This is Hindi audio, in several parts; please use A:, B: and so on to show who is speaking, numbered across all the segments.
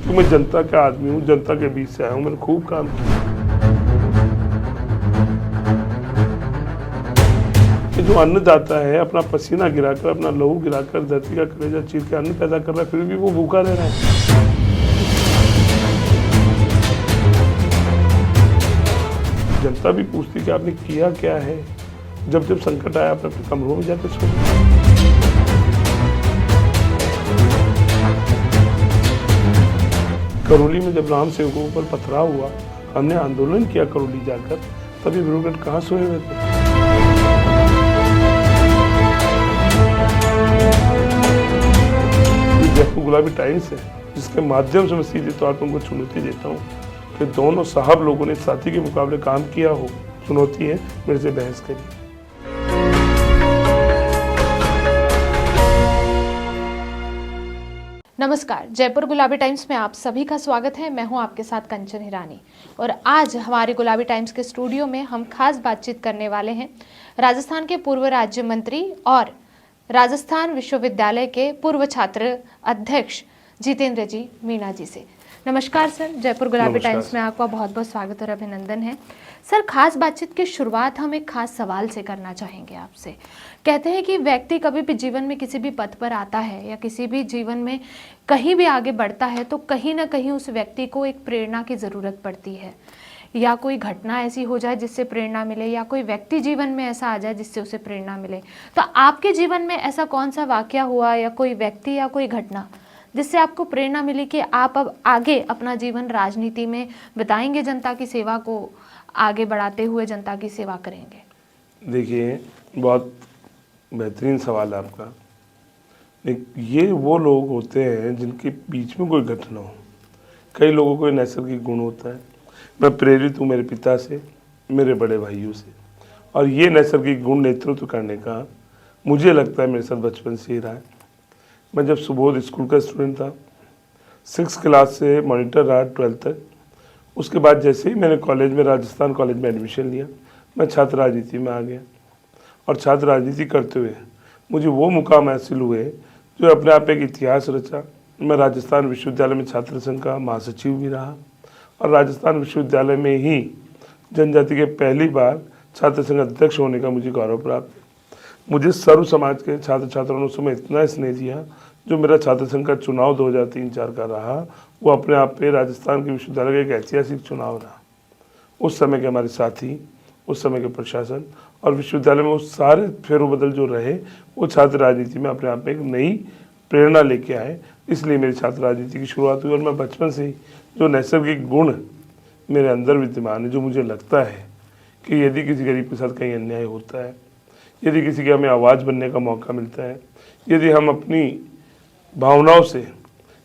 A: क्योंकि मैं जनता का आदमी हूँ, जनता के बीच से आया हूँ, मैंने खूब काम किया। ये जो अन्नदाता है अपना पसीना गिराकर, अपना लहू गिराकर, धरती का कलेजा चीर के अन्न पैदा कर रहा है, फिर भी वो भूखा रह रहा है। जनता भी पूछती कि आपने किया क्या है। जब जब संकट आया अपने अपने कमरों में जाकर सो गए। करौली में जब राम सेवकों पर पथराव हुआ, हमने आंदोलन किया करौली जाकर, तभी ब्यूरोक्रेट कहाँ सोए हुए थे। जयपुर गुलाबी टाइम्स है, जिसके माध्यम से मैं सीधे तौर पर उनको चुनौती देता हूँ कि दोनों साहब लोगों ने साथी के मुकाबले काम किया हो। चुनौती है, मेरे से बहस करिए।
B: नमस्कार, जयपुर गुलाबी टाइम्स में आप सभी का स्वागत है। मैं हूं आपके साथ कंचन हिरानी और आज हमारे गुलाबी टाइम्स के स्टूडियो में हम खास बातचीत करने वाले हैं राजस्थान के पूर्व राज्य मंत्री और राजस्थान विश्वविद्यालय के पूर्व छात्र अध्यक्ष जितेंद्र जी मीणा जी से। नमस्कार सर, जयपुर गुलाबी टाइम्स में आपका बहुत बहुत स्वागत और अभिनंदन है। सर, खास बातचीत की शुरुआत हम एक खास सवाल से करना चाहेंगे आपसे। कहते हैं कि व्यक्ति कभी भी जीवन में किसी भी पद पर आता है या किसी भी जीवन में कहीं भी आगे बढ़ता है तो कहीं ना कहीं उस व्यक्ति को एक प्रेरणा की ज़रूरत पड़ती है, या कोई घटना ऐसी हो जाए जिससे प्रेरणा मिले, या कोई व्यक्ति जीवन में ऐसा आ जाए जिससे उसे प्रेरणा मिले। तो आपके जीवन में ऐसा कौन सा वाकया हुआ या कोई व्यक्ति या कोई घटना जिससे आपको प्रेरणा मिली कि आप अब आगे अपना जीवन राजनीति में बिताएंगे, जनता की सेवा को आगे बढ़ाते हुए जनता की सेवा करेंगे?
A: देखिए, बहुत बेहतरीन सवाल है आपका। ये वो लोग होते हैं जिनके बीच में कोई घटना हो। कई लोगों को नैसर्गिक गुण होता है। मैं प्रेरित हूँ मेरे पिता से, मेरे बड़े भाइयों से, और ये नैसर्गिक गुण नेतृत्व करने का मुझे लगता है मेरे साथ बचपन से ही रहा है। मैं जब सुबोध स्कूल का स्टूडेंट था, 6th क्लास से मॉनिटर रहा 12th तक। उसके बाद जैसे ही मैंने कॉलेज में, राजस्थान कॉलेज में एडमिशन लिया, मैं छात्र राजनीति में आ गया और छात्र राजनीति करते हुए मुझे वो मुकाम हासिल हुए जो अपने आप एक इतिहास रचा। मैं राजस्थान विश्वविद्यालय में छात्र संघ का महासचिव भी रहा और राजस्थान विश्वविद्यालय में ही जनजाति के पहली बार छात्र संघ अध्यक्ष होने का मुझे गौरव प्राप्त। मुझे सर्व समाज के छात्र छात्राओं ने उस समय इतना स्नेह दिया। जो मेरा छात्र संघ का चुनाव 2003-04 का रहा, वो अपने आप पे राजस्थान के विश्वविद्यालय का एक ऐतिहासिक चुनाव रहा। उस समय के हमारे साथी, उस समय के प्रशासन और विश्वविद्यालय में वो सारे फेरोबदल जो रहे, वो छात्र राजनीति में अपने आप में एक नई प्रेरणा लेके आए। इसलिए मेरी छात्र राजनीति की शुरुआत हुई और मैं बचपन से ही जो नैसर्गिक गुण मेरे अंदर विद्यमान है, जो मुझे लगता है कि यदि किसी गरीब के साथ कहीं अन्याय होता है, यदि किसी की हमें आवाज़ बनने का मौका मिलता है, यदि हम अपनी भावनाओं से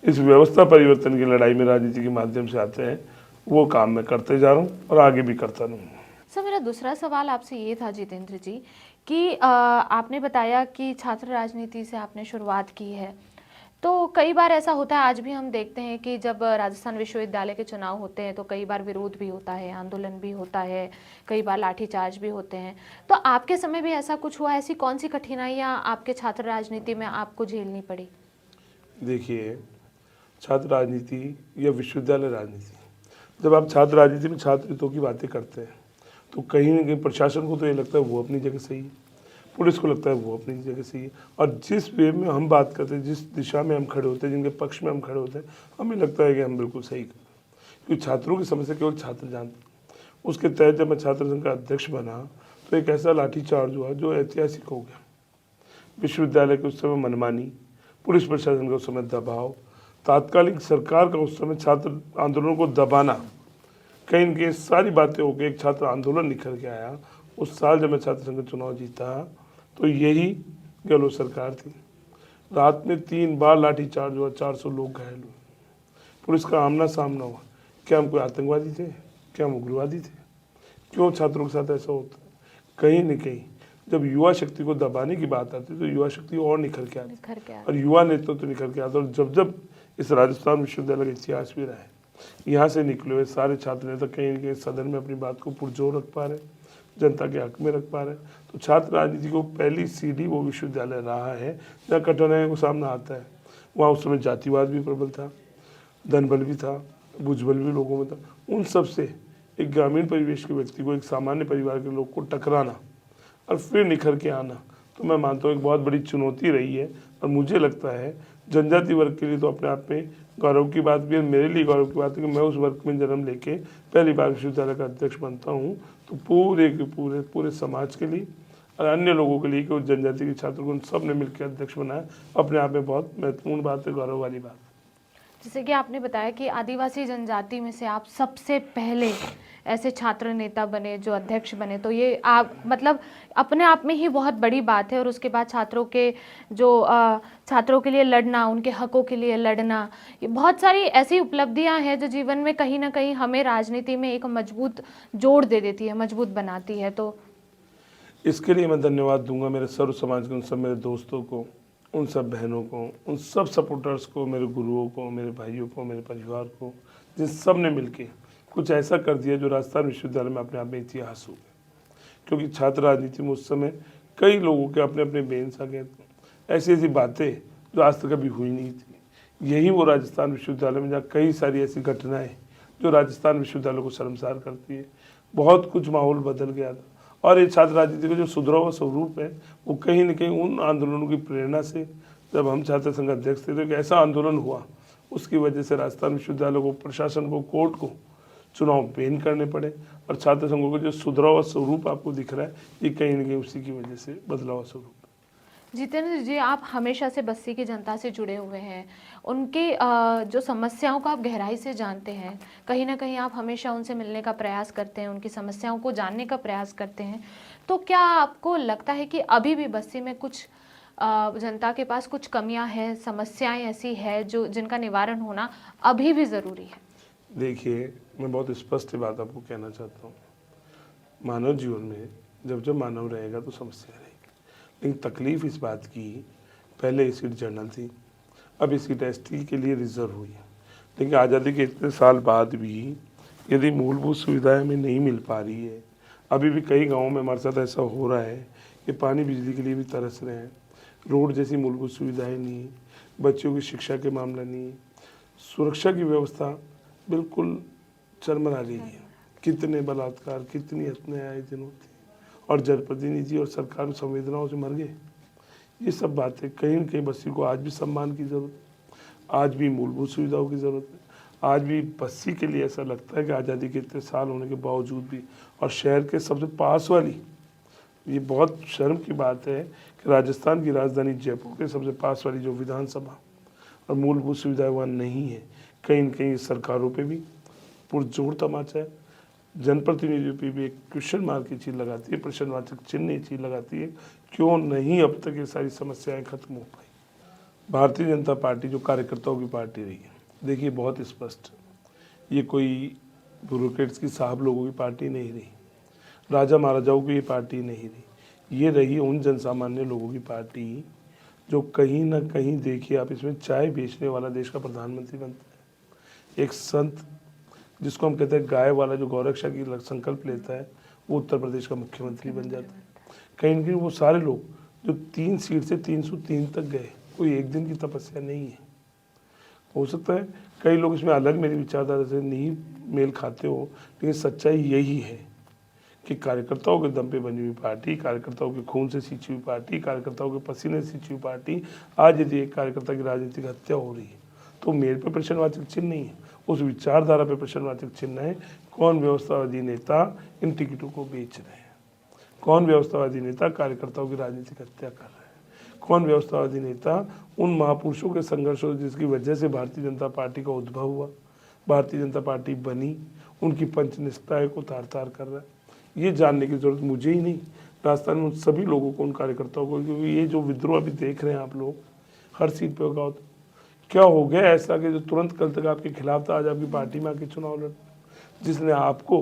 A: इस व्यवस्था परिवर्तन की लड़ाई में राजनीति के माध्यम से आते हैं, वो काम मैं करते जा रहा हूँ और आगे भी करता रहूँगा।
B: सर, मेरा दूसरा सवाल आपसे ये था जितेंद्र जी कि आपने बताया कि छात्र राजनीति से आपने शुरुआत की है, तो कई बार ऐसा होता है, आज भी हम देखते हैं कि जब राजस्थान विश्वविद्यालय के चुनाव होते हैं तो कई बार विरोध भी होता है, आंदोलन भी होता है, कई बार लाठीचार्ज भी होते हैं। तो आपके समय भी ऐसा कुछ हुआ? ऐसी कौन सी कठिनाइयाँ आपके छात्र राजनीति में आपको झेलनी पड़ी?
A: देखिए, छात्र राजनीति या विश्वविद्यालय राजनीति, जब आप छात्र राजनीति में छात्र हितों की बातें करते हैं तो कहीं ना कहीं प्रशासन को तो ये लगता है वो अपनी जगह सही है, पुलिस को लगता है वो अपनी जगह सही है, और जिस वे में हम बात करते हैं, जिस दिशा में हम खड़े होते हैं, जिनके पक्ष में हम खड़े होते हैं, हमें लगता है कि हम बिल्कुल सही कर, क्योंकि छात्रों की समस्या केवल छात्र जानते। उसके तहत जब मैं छात्र संघ का अध्यक्ष बना तो एक ऐसा लाठीचार्ज हुआ जो ऐतिहासिक हो गया। विश्वविद्यालय के उस समय मनमानी, पुलिस प्रशासन का उस समय दबाव, तात्कालिक सरकार का उस समय छात्र आंदोलन को दबाना, कहीं न कहीं सारी बातें हो गई, एक छात्र आंदोलन निकल के आया। उस साल जब मैं छात्र संघ का चुनाव जीता तो यही गहलोत सरकार थी। रात में 3 बार लाठीचार्ज हुआ, 400 लोग घायल हुए, पुलिस का आमना सामना हुआ। क्या हम कोई आतंकवादी थे? क्या हम उग्रवादी थे? क्यों छात्रों के साथ ऐसा होता है? कहीं न कहीं जब युवा शक्ति को दबाने की बात आती है तो युवा शक्ति और निखर के आती है और युवा नेतृत्व तो निखर के आता है। और जब जब इस राजस्थान विश्वविद्यालय का इतिहास भी रहा है, यहाँ से निकले हुए सारे छात्र नेता कहीं न कहीं सदन में अपनी बात को पुरजोर रख पा रहे, जनता के हक में रख पा रहे। तो छात्र राजनीति को पहली सीढ़ी वो विश्वविद्यालय रहा है जहाँ कठिनाइयों का सामना आता है। वहाँ उस समय जातिवाद भी प्रबल था, धन बल भी था, भुजबल भी लोगों में था। उन सब से एक ग्रामीण परिवेश के व्यक्ति को, एक सामान्य परिवार के लोग को टकराना और फिर निखर के आना, तो मैं मानता हूँ एक बहुत बड़ी चुनौती रही है। और मुझे लगता है जनजाति वर्ग के लिए तो अपने आप में गौरव की बात भी है, मेरे लिए गौरव की बात है कि मैं उस वर्ग में जन्म लेके पहली बार विश्वविद्यालय का अध्यक्ष बनता हूँ। तो पूरे समाज के लिए और अन्य लोगों के लिए कि उस जनजाति के छात्रों को उन सब ने मिलकर अध्यक्ष बनाया, अपने आप में बहुत महत्वपूर्ण बात है, गौरव वाली बात।
B: जैसे कि आपने बताया कि आदिवासी जनजाति में से आप सबसे पहले ऐसे छात्र नेता बने जो अध्यक्ष बने, तो ये आप मतलब अपने आप में ही बहुत बड़ी बात है। और उसके बाद छात्रों के जो छात्रों के लिए लड़ना, उनके हकों के लिए लड़ना, ये बहुत सारी ऐसी उपलब्धियां हैं जो जीवन में कहीं ना कहीं हमें राजनीति में एक मजबूत जोड़ दे देती है, मजबूत बनाती है। तो
A: इसके लिए मैं धन्यवाद दूंगा मेरे सर्व समाज के उन सब मेरे दोस्तों को, उन सब बहनों को, उन सब सपोर्टर्स को, मेरे गुरुओं को, मेरे भाइयों को, मेरे परिवार को, जिन सब ने मिलके कुछ ऐसा कर दिया जो राजस्थान विश्वविद्यालय में अपने आप में इतिहास हो गया। क्योंकि छात्र राजनीति में उस समय कई लोगों के अपने अपने बेंस आ गए थे, ऐसी ऐसी बातें जो आज तक कभी हुई नहीं थी। यही वो राजस्थान विश्वविद्यालय में जहाँ कई सारी ऐसी घटनाएं जो राजस्थान विश्वविद्यालय को शर्मसार करती है, बहुत कुछ माहौल बदल गया था। और ये छात्र राजनीति का जो सुधरा हुआ स्वरूप है वो कहीं न कहीं उन आंदोलनों की प्रेरणा से, जब हम छात्र संघ अध्यक्ष थे तो एक ऐसा आंदोलन हुआ, उसकी वजह से राजस्थान विश्वविद्यालय को, प्रशासन को, कोर्ट को चुनाव पेन करने पड़े। और छात्र संघों का जो सुधरा हुआ स्वरूप आपको दिख रहा है, ये कहीं न कहीं उसी की वजह से बदला हुआ स्वरूप।
B: जितेंद्र जी, आप हमेशा से बस्सी की जनता से जुड़े हुए हैं, उनके जो समस्याओं को आप गहराई से जानते हैं, कहीं ना कहीं आप हमेशा उनसे मिलने का प्रयास करते हैं, उनकी समस्याओं को जानने का प्रयास करते हैं। तो क्या आपको लगता है कि अभी भी बस्सी में कुछ जनता के पास कुछ कमियां हैं, समस्याएं ऐसी है जो जिनका निवारण होना अभी भी ज़रूरी है?
A: देखिए, मैं बहुत स्पष्ट बात आपको कहना चाहता हूँ। मानव जीवन में जब जब मानव रहेगा तो समस्या रहेगी, लेकिन तकलीफ इस बात की, पहले ये सीट जनरल थी, अब ये सीट एसटी के लिए रिजर्व हुई है। लेकिन आज़ादी के इतने साल बाद भी यदि मूलभूत सुविधाएं हमें नहीं मिल पा रही है, अभी भी कई गाँवों में हमारे साथ ऐसा हो रहा है कि पानी बिजली के लिए भी तरस रहे हैं, रोड जैसी मूलभूत सुविधाएं नहीं, बच्चों की शिक्षा के मामला नहीं, सुरक्षा की व्यवस्था बिल्कुल चरमरा रही है। कितने बलात्कार, कितनी हत्याएं आए दिन होती, और जनप्रतिनिधि और सरकार संवेदनाओं से मर गए। ये सब बातें कहीं न कहीं बस्सी को आज भी सम्मान की ज़रूरत है, आज भी मूलभूत सुविधाओं की ज़रूरत है। आज भी बस्सी के लिए ऐसा लगता है कि आज़ादी के इतने साल होने के बावजूद भी, और शहर के सबसे पास वाली, ये बहुत शर्म की बात है कि राजस्थान की राजधानी जयपुर के सबसे पास वाली जो विधानसभा और मूलभूत सुविधाएं वहाँ नहीं है। कहीं न कहीं सरकारों पे भी पुरजोर तमाचा है, जनप्रतिनिधियों पे भी एक क्वेश्चन मार्क की चीज़ लगाती है, प्रश्नवाचक चिन्ह ये चीज़ लगाती है, क्यों नहीं अब तक ये सारी समस्याएं खत्म हो पाई। भारतीय जनता पार्टी जो कार्यकर्ताओं की पार्टी रही है, देखिए बहुत स्पष्ट, ये कोई ब्यूरोक्रेट्स की साहब लोगों की पार्टी नहीं रही, राजा महाराजाओं की ये पार्टी नहीं रही, ये रही उन जनसामान्य लोगों की पार्टी जो कहीं ना कहीं, देखिए आप इसमें चाय बेचने वाला देश का प्रधानमंत्री बनता है, एक संत जिसको हम कहते हैं गाय वाला जो गौरक्षा की संकल्प लेता है, वो उत्तर प्रदेश का मुख्यमंत्री बन जाता है। कहीं ना कहीं वो सारे लोग जो 3 सीट से 303 तक गए, कोई एक दिन की तपस्या नहीं है। हो सकता है कई लोग इसमें अलग मेरी विचारधारा से नहीं मेल खाते हो, लेकिन सच्चाई यही है कि कार्यकर्ताओं के दम पे बनी हुई पार्टी, कार्यकर्ताओं के खून से सींची हुई पार्टी, कार्यकर्ताओं के पसीने से सींची हुई पार्टी, आज यदि एक कार्यकर्ता की राजनीतिक हत्या हो रही है तो मेरे पे प्रश्नवाचक चिन्ह नहीं है, उस विचारधारा पे प्रश्नवाचक चिन्ह है। कौन व्यवस्थावादी नेता इन टिकटों को बेच रहे हैं, कौन व्यवस्थावादी नेता कार्यकर्ताओं की राजनीतिक हत्या कर रहे हैं, कौन व्यवस्थावादी नेता उन महापुरुषों के संघर्षों जिसकी वजह से भारतीय जनता पार्टी का उद्भव हुआ, भारतीय जनता पार्टी बनी, उनकी पंचनिष्ठाएं को तार तार कर रहा है। ये जानने की जरूरत मुझे ही नहीं, राजस्थान में उन सभी लोगों को, उन कार्यकर्ताओं को, क्योंकि ये जो विद्रोह अभी देख रहे हैं आप लोग हर सीट पे होगा, तो क्या हो गया ऐसा कि जो तुरंत कल तक आपके खिलाफ था आज आपकी पार्टी में आके चुनाव लड़, जिसने आपको,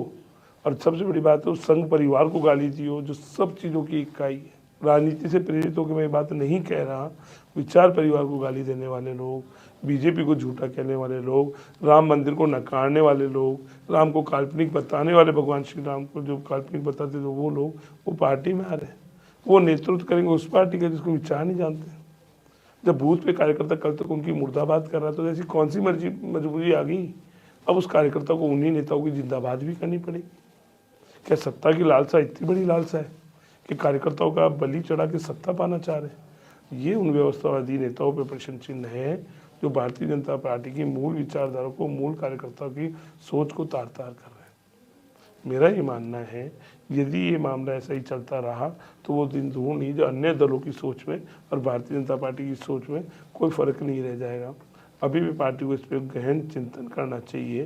A: और सबसे बड़ी बात है उस संघ परिवार को गाली दी हो जो सब चीज़ों की इकाई है। राजनीति से प्रेरित होकर मैं ये बात नहीं कह रहा, विचार परिवार को गाली देने वाले लोग, बीजेपी को झूठा कहने वाले लोग, राम मंदिर को नकारने वाले लोग, राम को काल्पनिक बताने वाले, भगवान श्री राम को जो काल्पनिक बताते थे वो लोग, वो पार्टी में आ रहे हैं, वो नेतृत्व करेंगे उस पार्टी का जिसको विचार नहीं जानते। जब बूथ पे कार्यकर्ता कल तक उनकी मुर्दाबाद कर रहा था, तो ऐसी कौन सी मजबूरी आ गई अब उस कार्यकर्ता को उन्हीं नेताओं की जिंदाबाद भी करनी पड़ेगी? क्या सत्ता की लालसा इतनी बड़ी लालसा है कि कार्यकर्ताओं का बलि चढ़ा के सत्ता पाना चाह रहे हैं? ये उन व्यवस्थावादी नेताओं पर प्रश्न चिन्ह है जो भारतीय जनता पार्टी की मूल विचारधारा को, मूल कार्यकर्ताओं की सोच को तार तार कर रहे हैं। मेरा ये मानना है यदि ये मामला ऐसा ही चलता रहा तो वो दिन दूर नहीं जो अन्य दलों की सोच में और भारतीय जनता पार्टी की सोच में कोई फर्क नहीं रह जाएगा। अभी भी पार्टी को इस पर गहन चिंतन करना चाहिए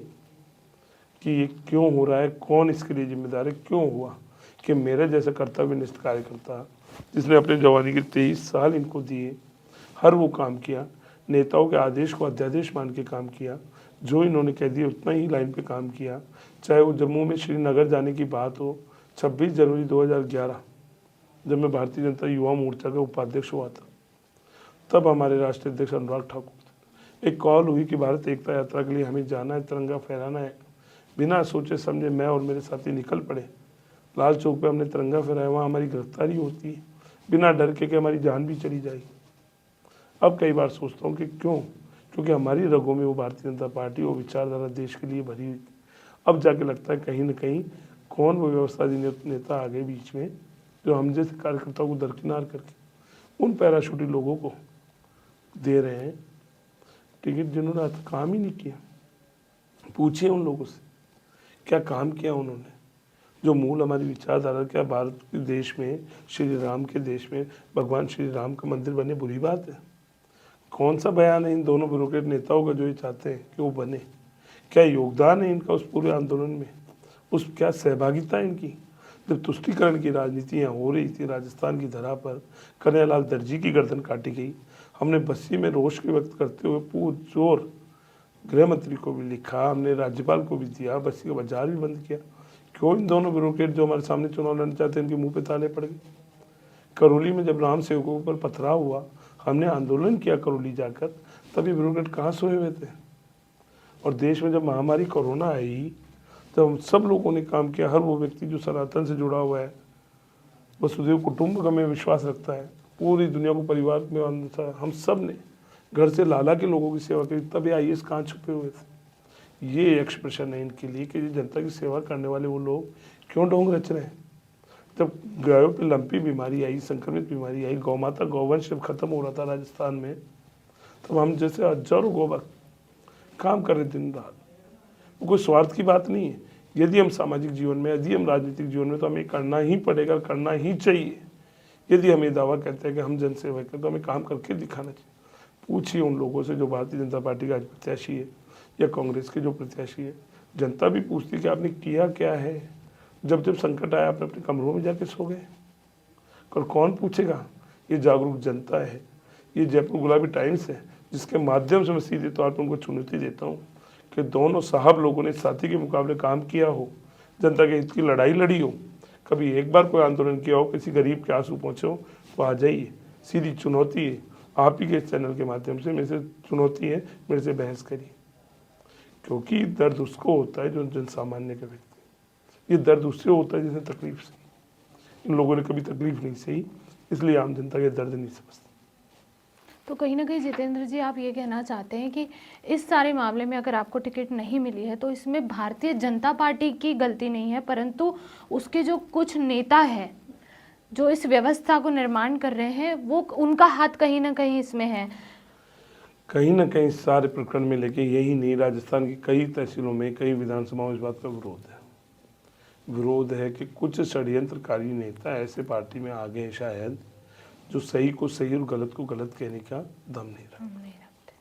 A: कि ये क्यों हो रहा है, कौन इसके लिए जिम्मेदार है, क्यों हुआ कि मेरे जैसा कर्तव्यनिष्ठ कार्यकर्ता जिसने अपने जवानी के 23 साल इनको दिए, हर वो काम किया, नेताओं के आदेश को अध्यादेश मान के काम किया, जो इन्होंने कह दिया उतना ही लाइन पे काम किया। चाहे वो जम्मू में श्रीनगर जाने की बात हो, 26 जनवरी 2011 जब मैं भारतीय जनता युवा मोर्चा का उपाध्यक्ष हुआ था, तब हमारे राष्ट्रीय अध्यक्ष अनुराग ठाकुर एक कॉल हुई कि भारत एकता यात्रा के लिए हमें जाना है, तिरंगा फहराना है। बिना सोचे समझे मैं और मेरे साथी निकल पड़े। लाल चौक पे हमने तिरंगा फहराया, वहाँ हमारी गिरफ्तारी होती है बिना डर के कि हमारी जान भी चली जाएगी। अब कई बार सोचता हूँ कि क्यों, क्योंकि हमारी रगों में वो भारतीय जनता पार्टी, वो विचारधारा देश के लिए भरी हुई। अब जाके लगता है कहीं ना कहीं कौन वो व्यवस्थावादी नेता आ गए बीच में जो हम जैसे कार्यकर्ताओं को दरकिनार करके उन पैराशूटी लोगों को दे रहे हैं टिकट जिन्होंने आज काम ही नहीं किया। पूछिए उन लोगों से क्या काम किया उन्होंने, जो मूल हमारी विचारधारा। क्या भारत के देश में, श्री राम के देश में भगवान श्री राम का मंदिर बने बुरी बात है? कौन सा बयान है इन दोनों ब्यूरोक्रेट नेताओं का जो ये चाहते हैं कि वो बने? क्या योगदान है इनका उस पूरे आंदोलन में, उस क्या सहभागिता है इनकी? जब तुष्टीकरण की राजनीतियाँ हो रही थी राजस्थान की धरा पर, कन्हैयालाल दर्जी की गर्दन काटी गई, हमने बस्सी में रोष के व्यक्त करते हुए पुरजोर गृह मंत्री को भी लिखा, हमने राज्यपाल को भी दिया, बस्सी का बाजार भी बंद किया। क्यों इन दोनों ब्यूरोक्रेट जो हमारे सामने चुनाव लड़ना चाहते हैं इनके मुंह पे ताले पड़ गए? करौली में जब राम सेवकों पर पथराव हुआ, हमने आंदोलन किया करौली जाकर, तभी ब्यूरोक्रेट कहाँ सोए हुए थे? और देश में जब महामारी कोरोना आई, जब हम सब लोगों ने काम किया, हर वो व्यक्ति जो सनातन से जुड़ा हुआ है, वसुधैव कुटुंबकम में विश्वास रखता है, पूरी दुनिया को परिवार में मानता है, हम सब ने घर से लाला के लोगों की सेवा करी, तभी आईएएस कहाँ छुपे हुए थे? ये एक्सप्रेशन है इनके लिए कि जनता की सेवा करने वाले वो लोग क्यों ढोंग रच रहे हैं। जब गायों पे लंपी बीमारी आई, संक्रमित बीमारी आई, गौ माता गौवंश जब खत्म हो रहा था राजस्थान में, तब हम जैसे हजारों गोबर काम कर रहे दिन रात। वो कोई स्वार्थ की बात नहीं है। यदि हम सामाजिक जीवन में, यदि हम राजनीतिक जीवन में, तो हमें करना ही पड़ेगा, करना ही चाहिए। यदि हम ये दावा करते हैं कि हम जनसेवा करते तो हमें काम करके दिखाना चाहिए। पूछिए उन लोगों से जो भारतीय जनता पार्टी का आज प्रत्याशी है या कांग्रेस के जो प्रत्याशी है, जनता भी पूछती कि आपने किया क्या है। जब जब संकट आया आपने अपने कमरों में जाके सो गए। कल कौन पूछेगा? ये जागरूक जनता है, ये जयपुर गुलाबी टाइम्स है, जिसके माध्यम से मैं सीधे तौर पर उनको चुनौती देता हूँ कि दोनों साहब लोगों ने साथी के मुकाबले काम किया हो, जनता के हित की लड़ाई लड़ी हो, कभी एक बार कोई आंदोलन किया हो, किसी गरीब के आंसू पहुँचे हो, तो आ जाइए। सीधी चुनौती है आप ही के इस चैनल के माध्यम से, मेरे से चुनौती है, मेरे से बहस करिए। क्योंकि दर्द उसको होता है जो जन सामान्य का व्यक्ति, ये दर्द उससे होता है जिसने तकलीफ सही। इन लोगों ने कभी तकलीफ नहीं सही, इसलिए आम जनता के दर्द नहीं समझते।
B: तो कहीं ना कहीं जितेंद्र जी, आप ये कहना चाहते हैं कि इस सारे मामले में अगर आपको टिकट नहीं मिली है तो इसमें भारतीय जनता पार्टी की गलती नहीं है, परंतु उसके जो कुछ नेता हैं जो इस व्यवस्था को निर्माण कर रहे हैं, वो उनका हाथ कहीं ना कहीं इसमें है।
A: कहीं ना कहीं सारे प्रकरण में लेके यही नहीं, राजस्थान की कई तहसीलों में, कई विधानसभाओं में इस बात का विरोध है कि कुछ षड्यंत्रकारी नेता ऐसे पार्टी में आ गए शायद जो सही को सही और गलत को गलत कहने का दम नहीं रखते।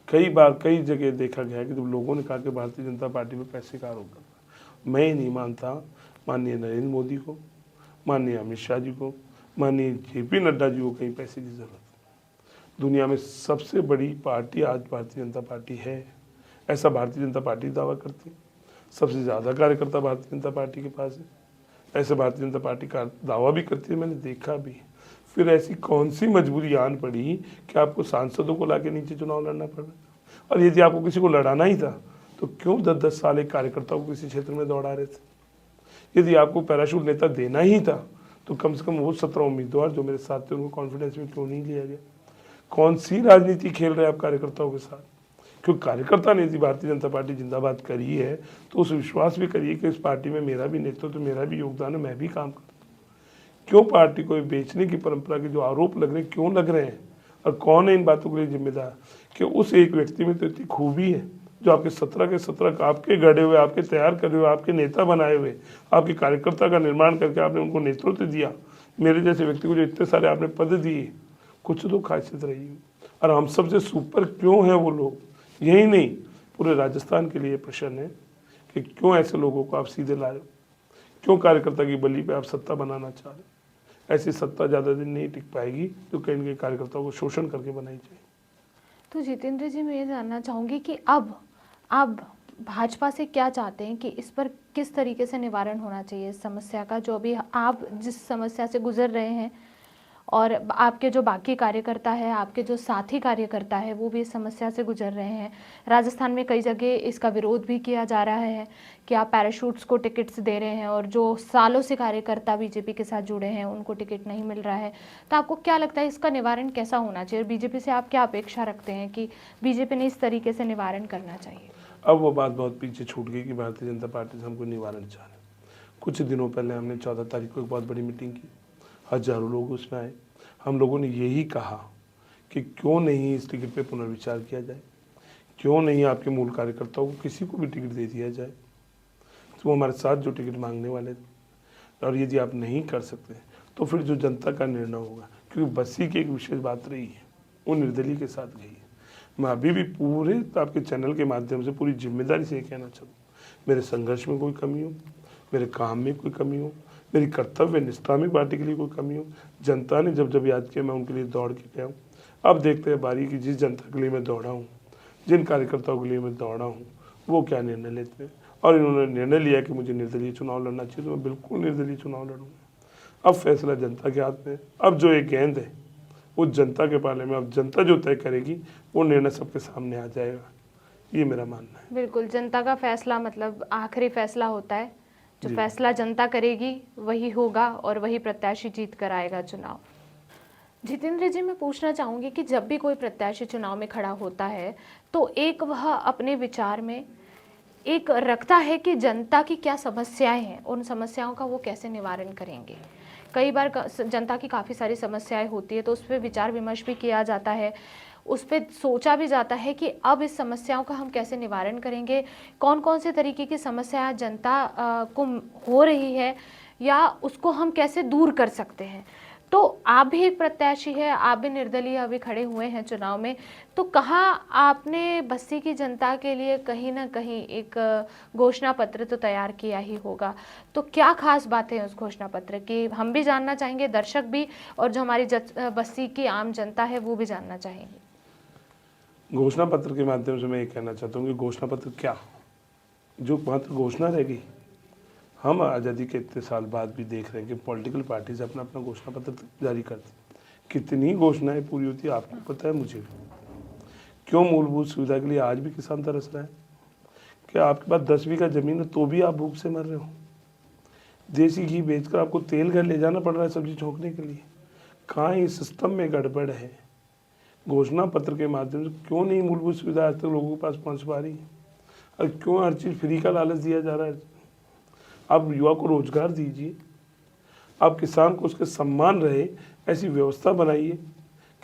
A: कई बार कई जगह देखा गया कि जब लोगों ने कहा कि भारतीय जनता पार्टी में पैसे का आरोप करना, मैं नहीं मानता माननीय नरेंद्र मोदी को, माननीय अमित शाह जी को, माननीय जेपी नड्डा जी को कहीं पैसे की जरूरत। दुनिया में सबसे बड़ी पार्टी आज भारतीय जनता पार्टी है, ऐसा भारतीय जनता पार्टी दावा करती है। सबसे ज़्यादा कार्यकर्ता भारतीय जनता पार्टी के पास है, ऐसे भारतीय जनता पार्टी का दावा भी करती है, मैंने देखा भी। फिर ऐसी कौन सी मजबूरी आन पड़ी कि आपको सांसदों को लाके नीचे चुनाव लड़ना पड़ा? और यदि आपको किसी को लड़ाना ही था तो क्यों 10-10 साल एक कार्यकर्ता को किसी क्षेत्र में दौड़ा रहे थे? यदि आपको पैराशूट नेता देना ही था तो कम से कम वो 17 उम्मीदवार जो मेरे साथ थे उनको कॉन्फिडेंस में क्यों नहीं लिया गया? कौन सी राजनीति खेल रहे हैं आप कार्यकर्ताओं के साथ? क्योंकि कार्यकर्ता ने यदि भारतीय जनता पार्टी जिंदाबाद करी है तो उस विश्वास भी करिए कि इस पार्टी में मेरा भी नेतृत्व तो मेरा भी योगदान है, मैं भी काम करता हूँ। क्यों पार्टी को बेचने की परंपरा के जो आरोप लग रहे हैं क्यों लग रहे हैं, और कौन है इन बातों के लिए जिम्मेदार? कि उस एक व्यक्ति में तो इतनी खूबी है जो आपके 17 के 17 आपके गढ़े हुए, आपके तैयार करे हुए, आपके नेता बनाए हुए, आपके कार्यकर्ता का निर्माण करके आपने उनको नेतृत्व दिया। मेरे जैसे व्यक्ति को जो इतने सारे आपने पद दिए, कुछ तो खासियत रही है। और हम सबसे सुपर क्यों हैं वो लोग, यही नहीं पूरे राजस्थान के लिए प्रश्न है कि क्यों ऐसे लोगों को आप सीधे ला रहे हो, क्यों कार्यकर्ता की बलि पे आप सत्ता बनाना चाह रहे हो। ऐसी सत्ता ज़्यादा दिन नहीं टिक पाएगी जो कहीं न कहीं कार्यकर्ताओं को शोषण करके बनाई जाए।
B: तो जितेंद्र जी, मैं ये जानना चाहूँगी कि अब आप भाजपा से क्या चाहते हैं कि इस पर किस तरीके से निवारण होना चाहिए इस समस्या का, जो अभी आप जिस समस्या से गुजर रहे हैं और आपके जो बाकी कार्यकर्ता है, आपके जो साथी कार्यकर्ता है, वो भी इस समस्या से गुजर रहे हैं। राजस्थान में कई जगह इसका विरोध भी किया जा रहा है कि आप पैराशूट्स को टिकट्स दे रहे हैं और जो सालों से कार्यकर्ता बीजेपी के साथ जुड़े हैं उनको टिकट नहीं मिल रहा है। तो आपको क्या लगता है इसका निवारण कैसा होना चाहिए, और बीजेपी से आप क्या अपेक्षा रखते हैं कि बीजेपी ने इस तरीके से निवारण करना चाहिए?
A: अब वो बात बहुत पीछे छूट गई कि भारतीय जनता पार्टी से हमको निवारण चाह रहे हैं। कुछ दिनों पहले हमने 14 तारीख को एक बहुत बड़ी मीटिंग की, हजारों लोग उसमें आए। हम लोगों ने यही कहा कि क्यों नहीं इस टिकट पे पुनर्विचार किया जाए, क्यों नहीं आपके मूल कार्यकर्ताओं को किसी को भी टिकट दे दिया जाए, तो वो हमारे साथ जो टिकट मांगने वाले थे। और यदि आप नहीं कर सकते तो फिर जो जनता का निर्णय होगा, क्योंकि बस्सी की एक विशेष बात रही है, वो निर्दलीय के साथ गई है। मैं अभी भी पूरे आपके चैनल के माध्यम से पूरी जिम्मेदारी से ये कहना चाहूँ, मेरे संघर्ष में कोई कमी हो, मेरे काम में कोई कमी हो, मेरी कर्तव्य निष्ठा में पार्टी के लिए कोई कमी हो, जनता ने जब जब याद किया मैं उनके लिए दौड़ के गया हूँ। अब देखते हैं बारी की जिस जनता के लिए मैं दौड़ा हूँ, जिन कार्यकर्ताओं के लिए मैं दौड़ा हूँ, वो क्या निर्णय लेते हैं। और इन्होंने निर्णय लिया कि मुझे निर्दलीय चुनाव लड़ना चाहिए, तो मैं बिल्कुल निर्दलीय चुनाव लड़ूंगा। अब फैसला जनता के हाथ में है। अब जो एक गेंद है वो जनता के पाले में, अब जनता जो तय करेगी वो निर्णय सबके सामने आ जाएगा, ये मेरा मानना है।
B: बिल्कुल, जनता का फैसला मतलब आखिरी फैसला होता है। जो फैसला जनता करेगी वही होगा और वही प्रत्याशी जीत कर आएगा चुनाव। जितेंद्र जी, मैं पूछना चाहूँगी कि जब भी कोई प्रत्याशी चुनाव में खड़ा होता है तो एक वह अपने विचार में एक रखता है कि जनता की क्या समस्याएं हैं, उन समस्याओं का वो कैसे निवारण करेंगे। कई बार जनता की काफ़ी सारी समस्याएं होती है तो उस पर विचार विमर्श भी किया जाता है, उस पर सोचा भी जाता है कि अब इस समस्याओं का हम कैसे निवारण करेंगे, कौन कौन से तरीके की समस्या जनता को हो रही है या उसको हम कैसे दूर कर सकते हैं। तो आप भी एक प्रत्याशी है, आप भी निर्दलीय अभी खड़े हुए हैं चुनाव में, तो कहाँ आपने बस्सी की जनता के लिए कहीं ना कहीं एक घोषणा पत्र तो तैयार किया ही होगा, तो क्या खास बातें हैं उस घोषणा पत्र की, हम भी जानना चाहेंगे, दर्शक भी, और जो हमारी बस्सी की आम जनता है वो भी जानना चाहेंगे।
A: घोषणा पत्र के माध्यम से मैं ये कहना चाहता हूँ कि घोषणा पत्र क्या, जो मात्र घोषणा रहेगी। हम आज़ादी के इतने साल बाद भी देख रहे हैं कि पॉलिटिकल पार्टीज अपना अपना घोषणा पत्र जारी करती, कितनी घोषणाएं पूरी होती है आपको पता है, मुझे भी। क्यों मूलभूत सुविधा के लिए आज भी किसान तरस रहा है? क्या आपके पास 10 बीघा जमीन है तो भी आप भूख से मर रहे हो? देसी घी बेचकर आपको तेल घर ले जाना पड़ रहा है सब्जी छोंकने के लिए। कहाँ ये सिस्टम में गड़बड़ है? घोषणा पत्र के माध्यम से क्यों नहीं मूलभूत सुविधा आज तक लोगों के पास पहुँच पा रही है, और क्यों हर चीज़ फ्री का लालच दिया जा रहा है? आप युवा को रोजगार दीजिए, आप किसान को उसके सम्मान रहे ऐसी व्यवस्था बनाइए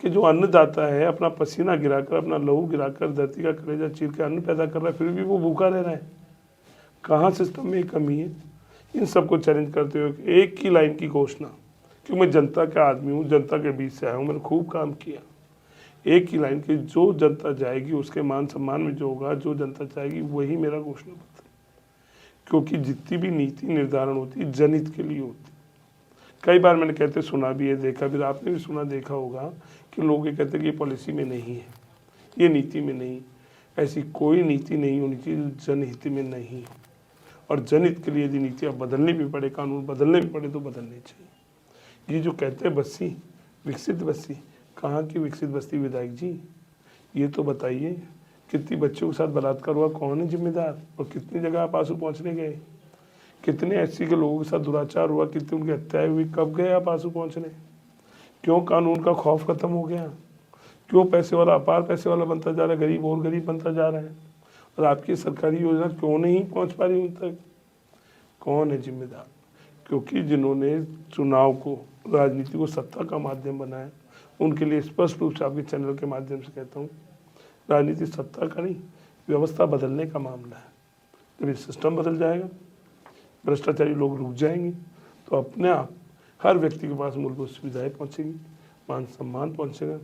A: कि जो अन्नदाता है अपना पसीना गिराकर, अपना लहू गिराकर, धरती का कलेजा चीर के अन्न पैदा कर रहा है, फिर भी वो भूखा रह रहा है। कहाँ सिस्टम में कमी है? इन सबको चैलेंज करते हुए एक ही लाइन की घोषणा, क्योंकि मैं जनता का आदमी हूँ, जनता के बीच से आया हूँ, मैंने खूब काम किया। एक ही लाइन की, जो जनता जाएगी उसके मान सम्मान में जो होगा, जो जनता चाहेगी वही मेरा घोषणा पत्र। क्योंकि जितनी भी नीति निर्धारण होती है जनहित के लिए होती है। कई बार मैंने कहते सुना भी है, देखा भी, आपने भी सुना देखा होगा कि लोग ये कहते हैं कि ये पॉलिसी में नहीं है, ये नीति में नहीं। ऐसी कोई नीति नहीं होनी चाहिए जो जनहित में नहीं हो, और जनहित के लिए यदि नीतियाँ बदलनी भी पड़े, कानून बदलने भी पड़े तो बदलने चाहिए। ये जो कहते हैं बस्सी, विकसित बस्ती, कहाँ की विकसित बस्ती विधायक जी? ये तो बताइए, कितनी बच्चों के साथ बलात्कार हुआ, कौन है जिम्मेदार? और कितनी जगह आप आंसू पहुँचने गए? कितने एससी के लोगों के साथ दुराचार हुआ, कितनी उनकी हत्याएं हुई, कब गए आप आंसू पहुँचने? क्यों कानून का खौफ खत्म हो गया? क्यों पैसे वाला अपार पैसे वाला बनता जा रहा है, गरीब और गरीब बनता जा रहा है, और आपकी सरकारी योजना क्यों नहीं पहुंच पा रही उन तक? कौन है जिम्मेदार? क्योंकि जिन्होंने चुनाव को, राजनीति को सत्ता का माध्यम बनाया, उनके लिए स्पष्ट रूप से आपके चैनल के माध्यम से कहता हूँ, राजनीति सत्ता का नहीं, व्यवस्था बदलने का मामला है। जब ये सिस्टम बदल जाएगा, भ्रष्टाचारी लोग रुक जाएंगे, तो अपने आप हर व्यक्ति के पास मूलभूत सुविधाएं पहुंचेंगी, मान सम्मान पहुंचेगा।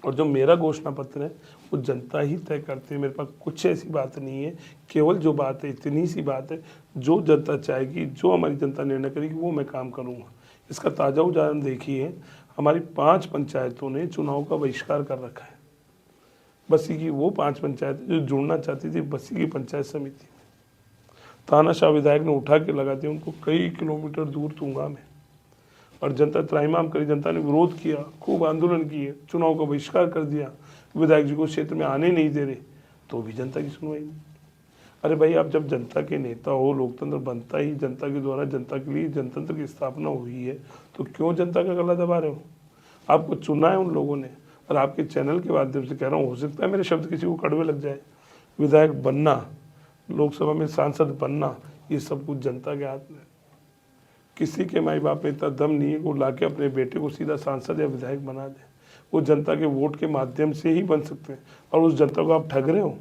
A: और जो मेरा घोषणा पत्र है वो जनता ही तय करती है। मेरे पास कुछ ऐसी बात नहीं है, केवल जो बात है इतनी सी बात है, जो जनता चाहेगी, जो हमारी जनता निर्णय करेगी वो मैं काम करूँगा। इसका ताज़ा उदाहरण देखिए, हमारी 5 पंचायतों ने चुनाव का बहिष्कार कर रखा है। बस्सी की वो 5 पंचायतें जो जुड़ना चाहती थी बस्सी की पंचायत समिति में, तानाशाह विधायक ने उठा के लगा दिया उनको कई किलोमीटर दूर तुंगा में, और जनता त्राहिमाम करी, जनता ने विरोध किया, खूब आंदोलन किए, चुनाव का बहिष्कार कर दिया, विधायक जी को क्षेत्र में आने नहीं दे रहे, तो भी जनता की सुनवाई नहीं। अरे भाई, आप जब जनता के नेता हो, लोकतंत्र बनता ही जनता के द्वारा, जनता के लिए जनतंत्र की स्थापना हुई है, तो क्यों जनता का गला दबा रहे हो? आपको चुना है उन लोगों ने, और आपके चैनल के माध्यम से कह रहा हूँ, हो सकता है मेरे शब्द किसी को कड़वे लग जाए, विधायक बनना, लोकसभा में सांसद बनना, ये सब कुछ जनता के हाथ में। किसी के माई बाप में इतना दम नहीं है कि वो लाके अपने बेटे को सीधा सांसद या विधायक बना दे। वो जनता के वोट के माध्यम से ही बन सकते हैं, और उस जनता को आप ठग रहे हो,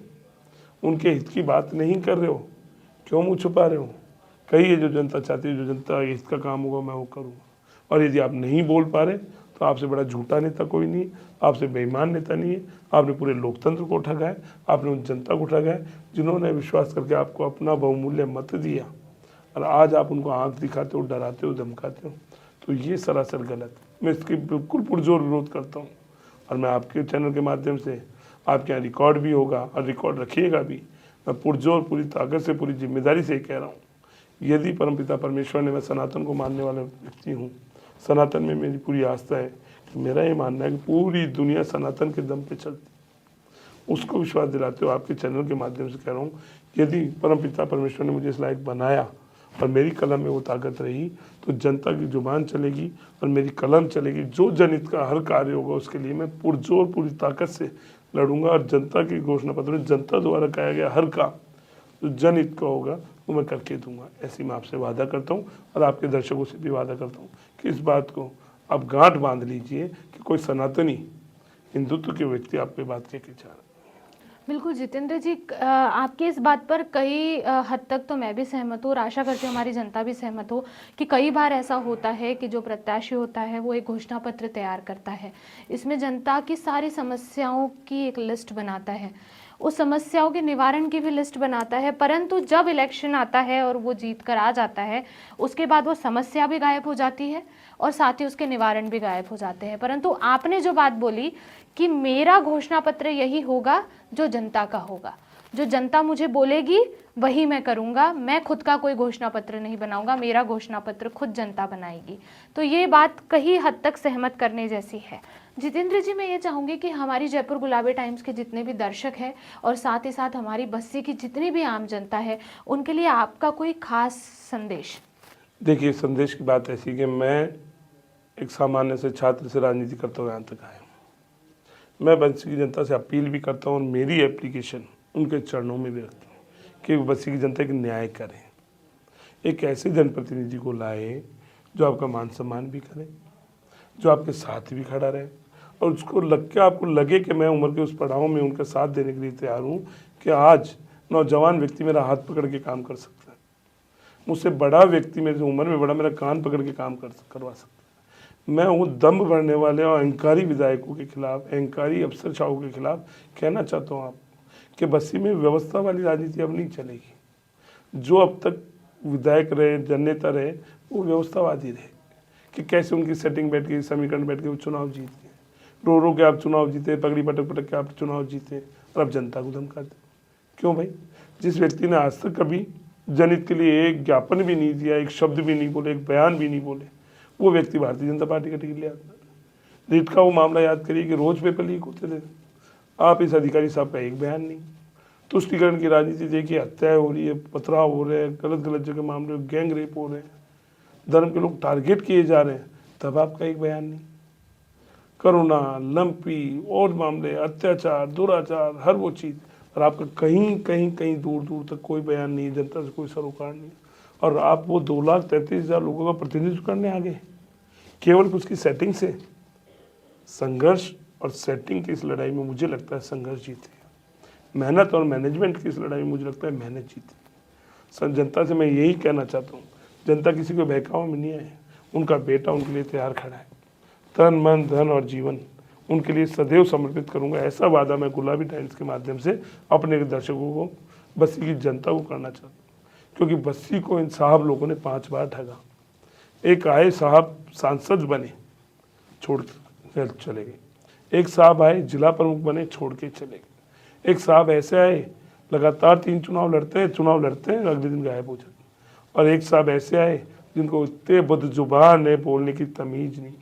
A: उनके हित की बात नहीं कर रहे हो, क्यों मुँह छुपा रहे हो? कहिए जो जनता चाहती है, जो जनता हित का काम होगा मैं वो करूँगा। और यदि आप नहीं बोल पा रहे तो आपसे बड़ा झूठा नेता कोई नहीं, आपसे बेईमान नेता नहीं है। आपने पूरे लोकतंत्र को ठगा है, आपने उन जनता को ठगा है जिन्होंने विश्वास करके आपको अपना बहुमूल्य मत दिया, और आज आप उनको आंख दिखाते हो, डराते हो, धमकाते हो, तो ये सरासर गलत है। मैं इसकी बिल्कुल पुरजोर विरोध करता हूँ, और मैं आपके चैनल के माध्यम से, आपके यहाँ रिकॉर्ड भी होगा और रिकॉर्ड रखिएगा भी, मैं पुरजोर, पूरी ताकत से, पूरी जिम्मेदारी से कह रहा हूँ, यदि परमपिता परमेश्वर ने, मैं सनातन को मानने वाला व्यक्ति हूँ, सनातन में मेरी पूरी आस्था है, कि मेरा ये मानना है कि पूरी दुनिया सनातन के दम पे चलती, उसको विश्वास दिलाते हो आपके चैनल के माध्यम से कह रहा हूँ, यदि परमपिता परमेश्वर ने मुझे इस लायक बनाया और मेरी कलम में वो ताकत रही, तो जनता की जुबान चलेगी और मेरी कलम चलेगी। जो जनहित का हर कार्य होगा उसके लिए मैं पुरजोर, पूरी ताकत से लड़ूंगा, और जनता के घोषणा पत्र में जनता द्वारा कहा गया हर काम जो जनहित का होगा वो मैं करके दूंगा। ऐसी मैं आपसे वादा करता हूँ, और आपके दर्शकों से भी वादा करता हूँ कि इस बात को आप गांठ बांध लीजिए कि कोई सनातनी हिंदुत्व के व्यक्ति आप पे बात कह के जा रहा है।
B: बिल्कुल जितेंद्र जी, आपकी इस बात पर कई हद तक तो मैं भी सहमत हूँ, और आशा करती हूँ हमारी जनता भी सहमत हो कि कई बार ऐसा होता है कि जो प्रत्याशी होता है वो एक घोषणा पत्र तैयार करता है, इसमें जनता की सारी समस्याओं की एक लिस्ट बनाता है, उस समस्याओं के निवारण की भी लिस्ट बनाता है, परंतु जब इलेक्शन आता है और वो जीत कर आ जाता है, उसके बाद वो समस्या भी गायब हो जाती है और साथ ही उसके निवारण भी गायब हो जाते हैं। परंतु आपने जो बात बोली कि मेरा घोषणा पत्र यही होगा जो जनता का होगा, जो जनता मुझे बोलेगी वही मैं करूंगा, मैं खुद का कोई घोषणा पत्र नहीं बनाऊंगा, मेरा घोषणा पत्र खुद जनता बनाएगी, तो ये बात कई हद तक सहमत करने जैसी है। जितेंद्र जी, मैं ये चाहूँगी कि हमारी जयपुर गुलाबी टाइम्स के जितने भी दर्शक हैं और साथ ही साथ हमारी बस्सी की जितनी भी आम जनता है, उनके लिए आपका कोई खास संदेश।
A: देखिए, संदेश की बात ऐसी कि मैं एक सामान्य से छात्र से राजनीति करता हुआ यहाँ तक आया हूँ। मैं बस्सी की जनता से अपील भी करता हूँ और मेरी एप्लीकेशन उनके चरणों में भी रखता हूँ कि बस्सी की जनता के न्याय करें, एक ऐसे जनप्रतिनिधि को लाए जो आपका मान सम्मान भी करे, जो आपके साथ भी खड़ा रहे, और उसको आपको लगे कि मैं उम्र के उस पड़ाव में उनका साथ देने के लिए तैयार हूँ कि आज नौजवान व्यक्ति मेरा हाथ पकड़ के काम कर सकता है, मुझसे बड़ा व्यक्ति मेरे से उम्र में बड़ा मेरा कान पकड़ के काम करवा सकता है। मैं वो दम्भ भरने वाले और अहंकारी विधायकों के खिलाफ, अहंकारी अफसरशाहों के खिलाफ कहना चाहता हूँ आप कि बस्सी में व्यवस्था वाली राजनीति अब नहीं चलेगी। जो अब तक विधायक रहे, जननेता रहे, वो व्यवस्थावादी रहे कि कैसे उनकी सेटिंग बैठ गई, समीकरण बैठ गए, वो चुनाव जीत गए, रो रो के आप चुनाव जीते, पगड़ी पटक पटक के आप चुनाव जीते, और अब जनता को धमकाते। क्यों भाई? जिस व्यक्ति ने आज तक कभी जनहित के लिए एक ज्ञापन भी नहीं दिया, एक शब्द भी नहीं बोले, एक बयान भी नहीं बोले, वो व्यक्ति भारतीय जनता पार्टी का टिकट ले आता है। रीट का वो मामला याद करिए कि रोज पेपर लीक होते थे, आप इस अधिकारी साहब का एक बयान नहीं। तुष्टिकरण की राजनीति देखिए, हत्याएं हो रही है, पथराव हो रहे हैं, गलत गलत जगह मामले, गैंग रेप हो रहे हैं, धर्म के लोग टारगेट किए जा रहे हैं, तब आपका एक बयान नहीं। करुणा, लंपी और मामले, अत्याचार, दुराचार, हर वो चीज़, और आपका कहीं कहीं कहीं दूर दूर तक कोई बयान नहीं, जनता से कोई सरोकार नहीं, और आप वो 2,33,000 लोगों का प्रतिनिधित्व करने आ गए केवल उसकी सेटिंग से। संघर्ष और सेटिंग की इस लड़ाई में मुझे लगता है संघर्ष जीते, मेहनत और मैनेजमेंट की इस लड़ाई में मुझे लगता है मेहनत जीती। जनता से मैं यही कहना चाहता हूँ, जनता किसी को बहकावे में नहीं आए, उनका बेटा उनके लिए तैयार खड़ा है, तन मन धन और जीवन उनके लिए सदैव समर्पित करूंगा, ऐसा वादा मैं गुलाबी टाइम्स के माध्यम से अपने दर्शकों को, बस्सी की जनता को करना चाहता हूँ। क्योंकि बस्सी को इन साहब लोगों ने 5 बार ठगा। एक आए साहब सांसद बने, छोड़ के चले गए। एक साहब आए जिला प्रमुख बने, छोड़ के चले गए। एक साहब ऐसे आए लगातार 3 चुनाव लड़ते हैं अगले दिन गायब हो जाते। और एक साहब ऐसे आए जिनको इतने बदजुबान है, बोलने की तमीज नहीं।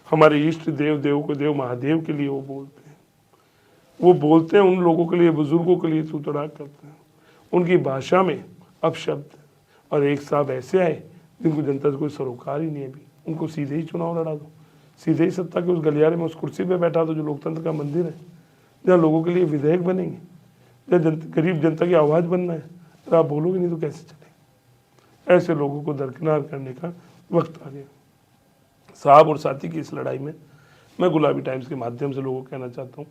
A: हमारे इष्ट देव को देव महादेव के लिए वो बोलते हैं उन लोगों के लिए, बुजुर्गों के लिए तड़ाक करते हैं, उनकी भाषा में अपशब्द। और एक साहब ऐसे आए जिनको जनता से कोई सरोकार ही नहीं है, भी उनको सीधे ही चुनाव लड़ा दो, सीधे ही सत्ता के उस गलियारे में, उस कुर्सी पे बैठा दो जो लोकतंत्र का मंदिर है, जहाँ लोगों के लिए विधेयक बनेंगे, जहाँ गरीब जनता की आवाज़ बनना है। अगर आप बोलोगे नहीं तो कैसे चलेगा? ऐसे लोगों को दरकिनार करने का वक्त आ गया। साहब और साथी की इस लड़ाई में मैं गुलाबी टाइम्स के माध्यम से लोगों को कहना चाहता हूँ,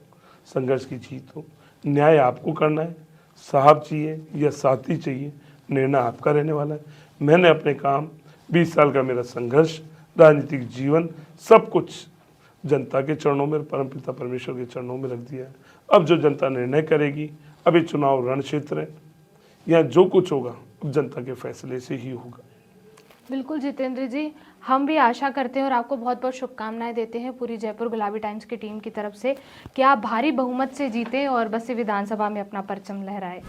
A: संघर्ष की जीत हो, न्याय आपको करना है। साहब चाहिए या साथी चाहिए, निर्णय आपका रहने वाला है। मैंने अपने काम, 20 साल का मेरा संघर्ष, राजनीतिक जीवन, सब कुछ जनता के चरणों में, परमपिता परमेश्वर के चरणों में रख दिया है। अब जो जनता निर्णय करेगी, अभी चुनाव रण क्षेत्र है, यहाँ जो कुछ होगा अब जनता के फैसले से ही होगा।
B: बिल्कुल जितेंद्र जी, हम भी आशा करते हैं और आपको बहुत बहुत शुभकामनाएं देते हैं पूरी जयपुर गुलाबी टाइम्स की टीम की तरफ से कि आप भारी बहुमत से जीतें और बस्सी विधानसभा में अपना परचम लहराएं।